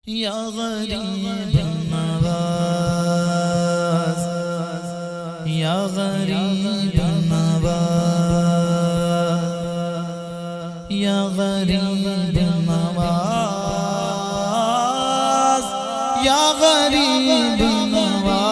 یا غریب نواز، یا غریب نواز، یا غریب نواز، یا غریب نواز،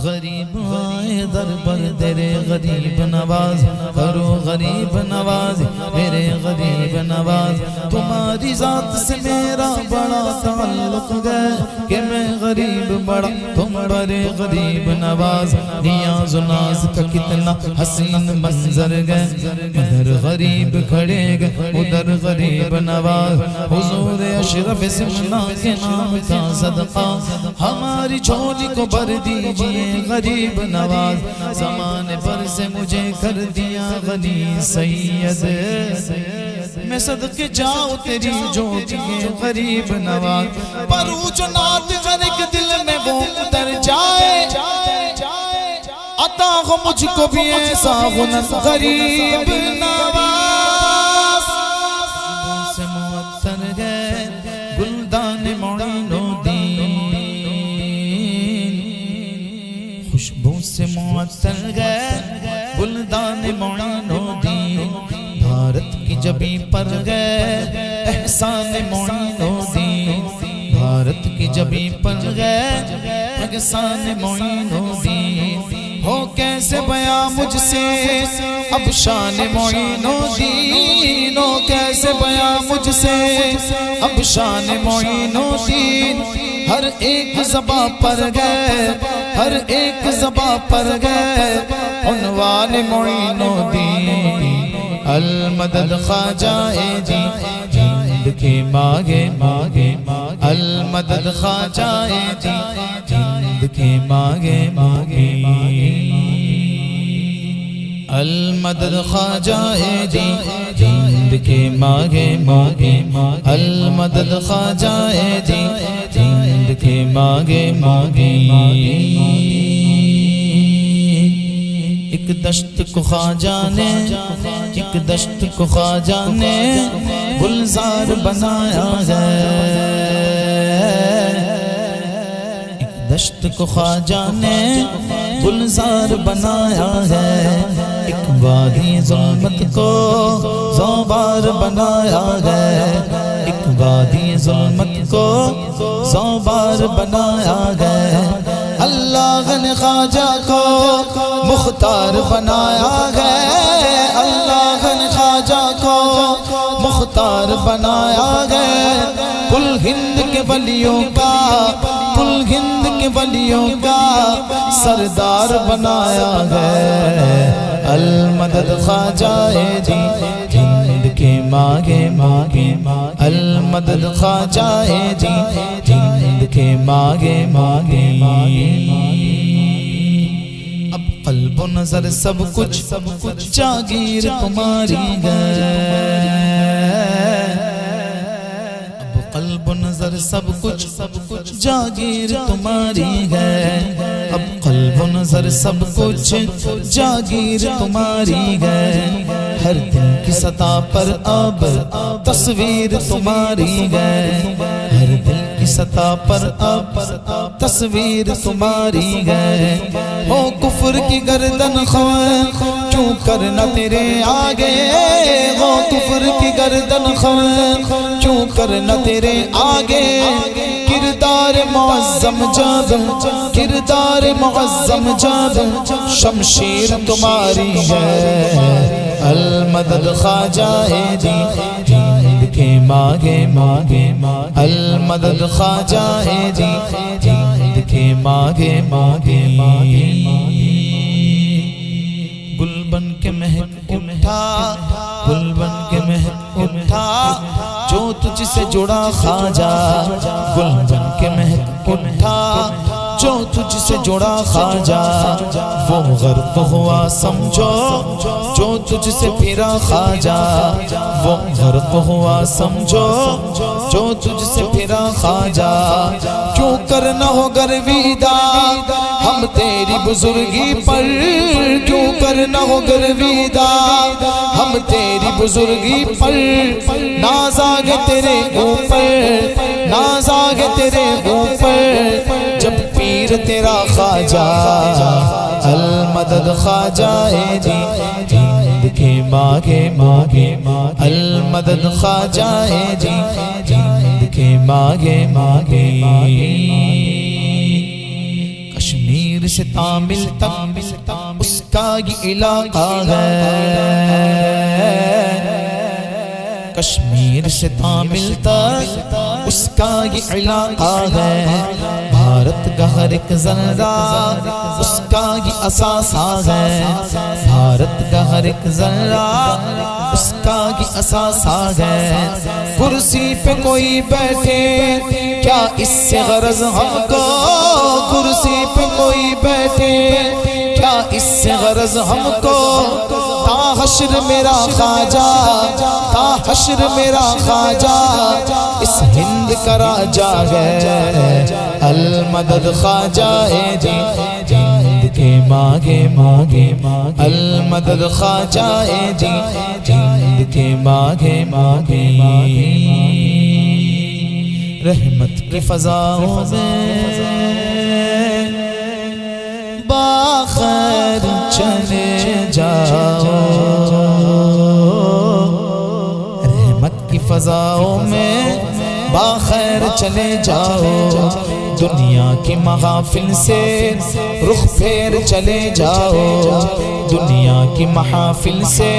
غریب آئے در پر تیرے غریب نواز، کرو غریب نواز میرے غریب نواز۔ تمہاری ذات سے میرا بڑا تعلق ہے کہ میں غریب بڑا تم بڑے غریب نواز۔ نیاز و ناز کا کتنا حسین منظر گئے، ادھر غریب کھڑے گئے ادھر غریب نواز۔ حضور اشرف سمنا کے نام کا صدقہ ہماری جھولی کو بھر دیجئے غریب نواز۔ زمانے پر سے مجھے کر دیا غنی سید، میں صدقے جاؤ تیری جھولی غریب نواز۔ پرو جو نات کر کے دل میں وہ اتر جائے، عطا ہو مجھ کو بھی ایسا غنت غریب نواز۔ خوشبو سے معطر گئے گلدان معین و دین، خوشبو سے معطر گئے گلدان معین و دین۔ بھارت کی جبیں پر گئے احسان معین و دین، بھارت کی جبیں پر گئے احسان معین و دین۔ ہو کیسے بیاں مجھ سے اب شان معین و دین، ہو کیسے بیاں مجھ سے اب شان معین و دین۔ ہر ایک زباں پر گئے، ہر ایک زباں پر گئے عنوان معین و دین۔ المدد خواجہ جی جند کے مانگے مانگے، المدد خواجہ جی جند کے مانگے مانگے، المدد خواجہ جی جند کے مانگے مانگے، المدد خواجہ جی جند کے مانگے مانگے۔ ایک دشت کو خواجہ نے، ایک دشت کو خواجہ نے گلزار بنایا ہے، ایک دشت کو خواجہ نے گلزار بنایا ہے۔ ایک وادی ظلمت کو زوبار بنایا ہے، ایک وادی ظلمت کو زوبار بنایا ہے۔ اللہ نے خواجہ کو مختار بنایا ہے، اللہ نے خواجہ کو مختار بنایا ہے۔ کل ہند کے ولیوں کا، کل ہند کے ولیوں کا سردار بنایا ہے۔ المدد خواجہ جی جند کے مانگے مانگے، المدد خواجہ جی جند کے مانگے مانگے۔ اب قلب و نظر سب کچھ جاگیر تمہاری ہے، اب قلب و نظر سب کچھ جاگیر تمہاری ہے، اب قلب و نظر سب کچھ جاگیر تمہاری ہے۔ ہر دن کی سطح پر اب تصویر تمہاری ہے، ہر دل کی سطح پر اب تصویر تمہاری ہے۔ ہو کفر کی گردن خویں کیوں کرنا تیرے آگے، ہو کفر کی گردن خویں کیوں کرنا تیرے آگے۔ کردار معظم جب، کردار معظم جب شمشیر تمہاری ہے۔ المدد خواجہ جی جند کے مانگے مانگے، المدد خواجہ جی جند کے مانگے مانگے۔ گل بن کے مہک اٹھا، گل بن کے مہک اٹھا جو تجھ سے جڑا خواجہ، گل بن کے مہک اٹھا جو تجھ سے جڑا خواجہ وہ غرق ہوا سمجھو، جو تجھ سے پھرا خواجہ وہ غرق ہوا سمجھو، جو تجھ سے پھرا خواجہ۔ کیوں کرنا ہو گرویدہ ہم تیری بزرگی پر، کیوں کرنا ہو گرویدہ ہم تیری بزرگی پر، ناز آگے تیرے اوپر، ناز آگے تیرے اوپر، جب پیر تیرا خواجہ المدد خواجہ جی ہند کے ماگے ماگے، المدد خواجہ جی ہند کے ماگے ماگے۔ کشمیر سے تامل تک اس کا یہ علاقہ ہے، کشمیر سے تامل تک اس کا یہ علاقہ ہے، بھارت کا ہر ایک ذرہ اس کا یہ اثاثہ ہے، بھارت کا ہر ایک ذرہ اس کا یہ اثاثہ ہے۔ کرسی پہ کوئی بیٹھے کیا اس سے غرض ہم کو، کرسی پہ کوئی بیٹھے کیا اس سے غرض ہم کو، تا حشر میرا خواجہ، تا حشر میرا خواجہ اس ہند کا راجہ ہے، المدد خواجہ جی ہند کے ماگے ماگے، المدد خواجہ جی ہند کے ماگے ماگے۔ رحمت کی فضاؤں میں باخیر چلے جاؤ، رحمت کی فضاؤں میں باخیر چلے جاؤ، دنیا کی محافل سے رخ پھیر چلے جاؤ، دنیا کی محافل سے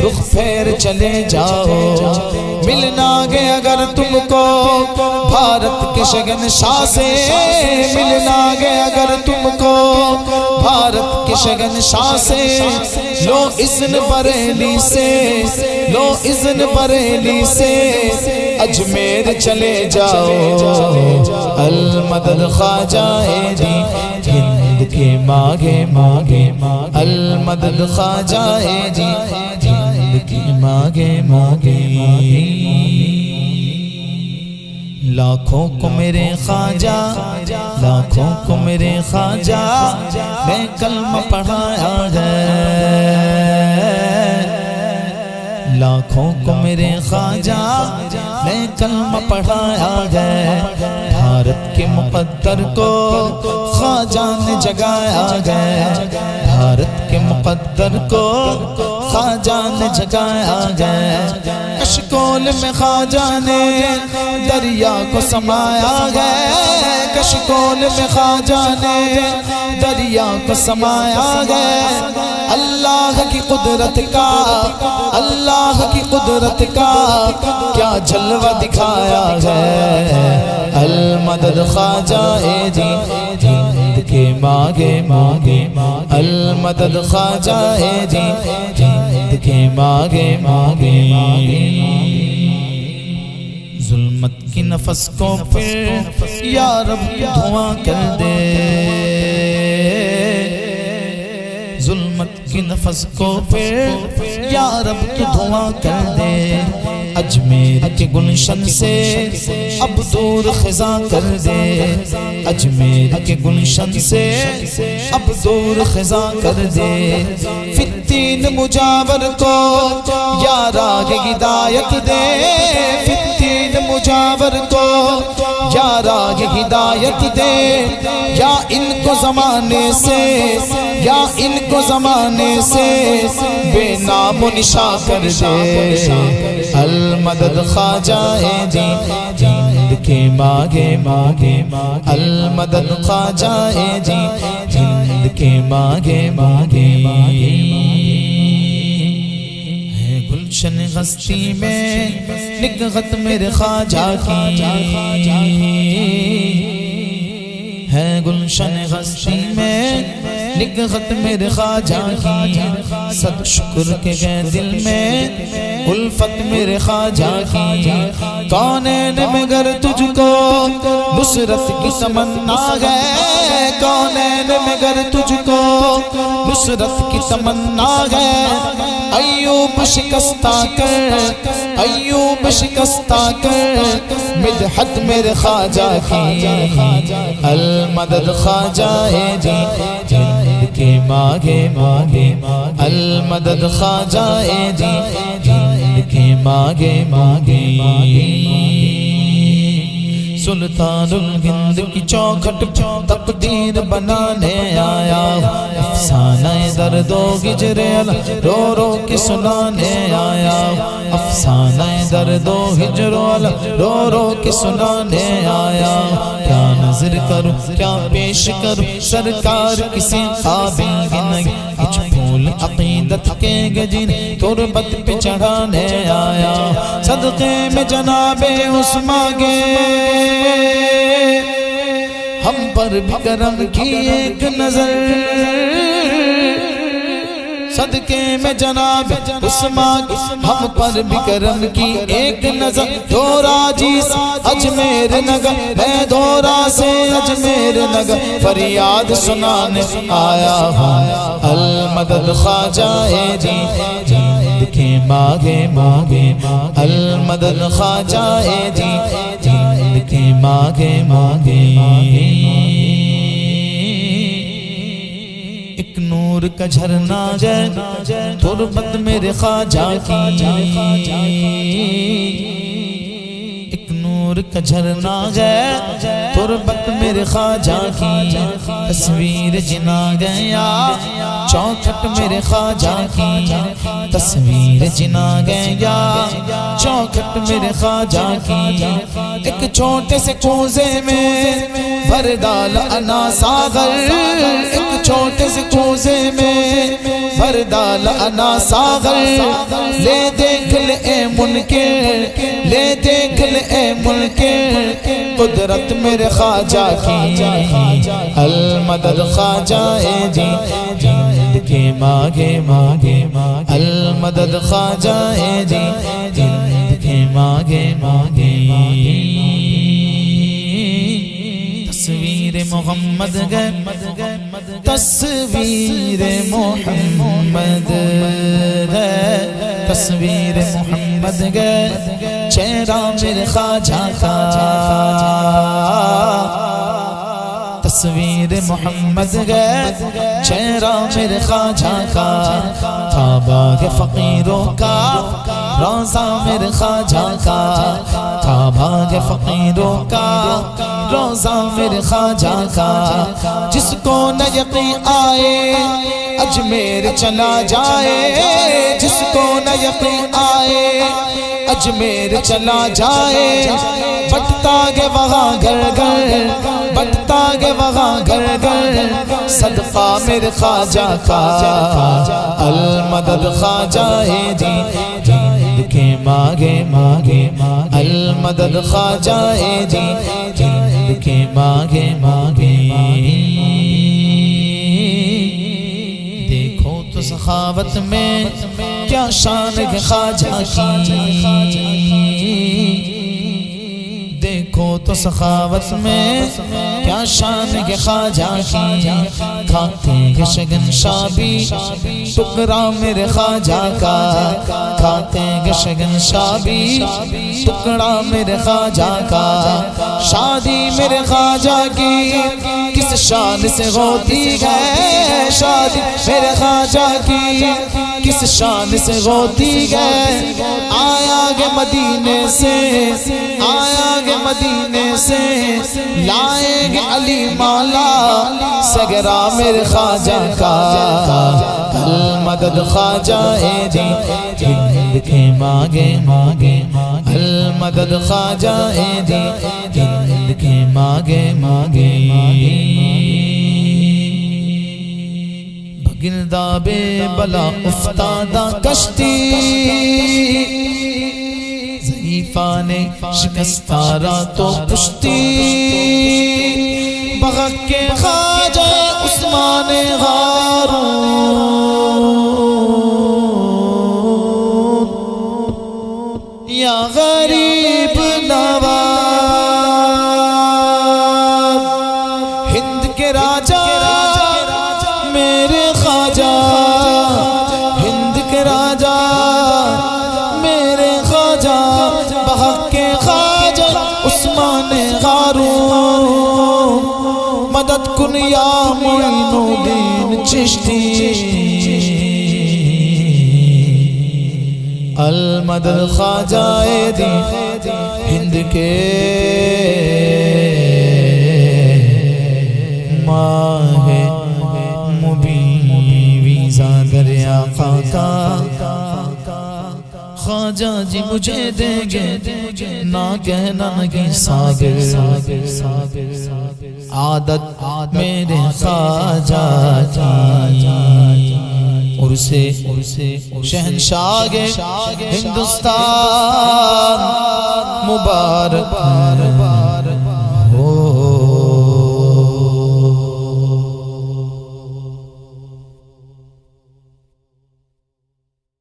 رخ پھیر چلے جاؤ۔ ملنا گے اگر تم کو بھارت کے شہنشاہ سے، ملنا گے اگر تم کو بھارت کے شہنشاہ سے، لو اذن بریلی سے، لو اذن بریلی سے، اجمیر چلے جاؤ، المدد خواجہ جی ہند کے ماگے ماگے، المدد خواجہ جی ہند کے ماگے ماگے۔ لاکھوں کو میرے خواجہ، لاکھوں کو میرے خواجہ نے کلمہ پڑھایا ہے، لاکھوں کو میرے خواجہ نے کلمہ پڑھایا ہے، بھارت کے مقدر کو خواجہ نے جگایا ہے، بھارت کے مقدر کو خواجہ نے جگایا ہے، کشکول میں خواجہ نے دریا کو سمایا ہے، کشکول میں خواجہ نے دریا کو سمایا ہے، اللہ کی قدرت کا، اللہ کی قدرت کا کیا جلوہ دکھایا ہے، المدد خواجہ جی ہند کے ماگے ماگے، المدد خواجہ جی ہند کے ماگے ماگے۔ ظلمت کی نفس کو پھر یا رب دھواں کر دے، ظلمت کی نفس کو پھر یا رب دھواں کر دے، اجمیر کے گلشن سے اب دور خزاں کر دے، اجمیر کے گلشن سے اب دور خزاں کر دے، فتین مجاور کو یا راہ ہدایت دے، فتین مجاور کو یا راہ ہدایت دے، یا ان کو زمانے سے، یا ان کو زمانے سے بے نام و نشاں کر دے، المدد خواجہ جی ہند کے ماگے ماگے، المدد خواجہ جی ہند کے ماگے ماگے۔ ہے گلشن ہستی میں نگہت میرے خواجہ کی، ہے گلشن ہستی میں نگہت میرے خواجہ کی، صد شکر کے گئے دل میں الفت میرے خواجہ کی کونین میں گر تجھ کو نصرت کی تمنا ہے کونین میں گر تجھ کو نصرت کی تمنا ہے ایوب شکستہ کر ایوب شکستہ کر مدحت میرے خواجہ کی المدد خواجہ جی جند کے مانگے مانگے المدد خواجہ جی جند کے مانگے مانگے سلطان الہند کی چوکھٹ تقدیر بنانے آیا افسانہ درد و ہجر رو رو کے سنانے آیا افسانہ درد و ہجر رو رو کے سنانے آیا کیا نظر کروں کیا پیش کروں سرکار کسی قابل ہی نہیں کچھ پھول عقیدت کے گجن تربت پہ چڑھانے آیا صدقے میں جناب عثمان کے ہم پر بھی کرم کی ایک نظر صدقے میں جناب عثمان ہم پر بھی کرم کی ایک نظر دورا جیس اجمیر نگر میں دورا سے اجمیر نگر فریاد سنانے آیا ہوں المدد خواجہ جی جند کے مانگے مانگے المدد خواجہ جی جند کے مانگے مانگے ایک نور کا جھرنا ہے تربت میرے خواجہ کی ایک نور کا جھرنا ہے تربت میرے خواجہ کی تصویر جنا گیا چوکھٹ میرے خواجہ کی تصویر جنا گیا چوکھٹ میرے خواجہ کی ایک چھوٹے سے کوزے میں بھر ڈالا انا ساغر ایک چھوٹے سے کوزے میں بھر ڈالا انا ساغر لے دیکھ لے اے منکر لے دیکھ لے اے منکر قدرت میرے خواجہ کی المدد خواجہ جی جند کے مانگے مانگے المدد خواجہ جی جند کے مانگے مانگے تصویر محمد گئے تصویر محمد ہے تصویر محمد گئے چہرہ میرے خواجہ کا تصویر محمد گئے چہرہ میرے خواجہ کا تھا باغ فقیروں کا روضہ میرے خواجہ کا تھا باغ فقیروں کا روضہ میرے خواجہ کا جس کو نہ یقین آئے اجمیر چلا جائے جس کو نہ یقین آئے اجمیر چلا جائے بٹتا گے وہاں گھر گھر بٹتا گے وہاں گھر گھر صدقہ میرے خواجہ کا المدد خواجہ جی جند کے مانگے مانگے المدد خواجہ جی جند کے مانگے مانگے دیکھو تو سخاوت میں کیا شان ہے خواجہ کی دیکھو تو سخاوت میں کیا شان ہے خواجہ کی کھاتے ہیں شگن شابی ٹکڑا میرے خواجہ کا کھاتے ہیں شگن شابی ٹکڑا میرے خواجہ کا شادی میرے خواجہ کی کس شان سے ہوتی ہے شادی میرے خواجہ کی کس شان سے ہوتی ہے آیا گے مدینے سے آیا گے مدینے سے لائیں گے علی مالا سگرا میرے خواجہ کا المدد خواجہ جی جند کے مانگے مانگے المدد خواجہ جی جند کے مانگے مانگے گرداب بلا افتادہ کشتی ضعیفہ نے شکستہ راتوں پشتی بغق کے خواجہ عثمان ہارون غریب نواز ہند کے راجا میرے خواجہ ہند کے راجا میرے خواجہ بحق کے خواجہ عثمان غارون مدد کن یا معین الدین چشتی المدد خواجہ دی ہند کے ماہ مبین ویزا دریا خاکا خواجہ جی مجھے دیں گے نہ کہنا نگی صابر عادت میرے خواجہ کی عرصے شہنشاہ ہندوستان مبارک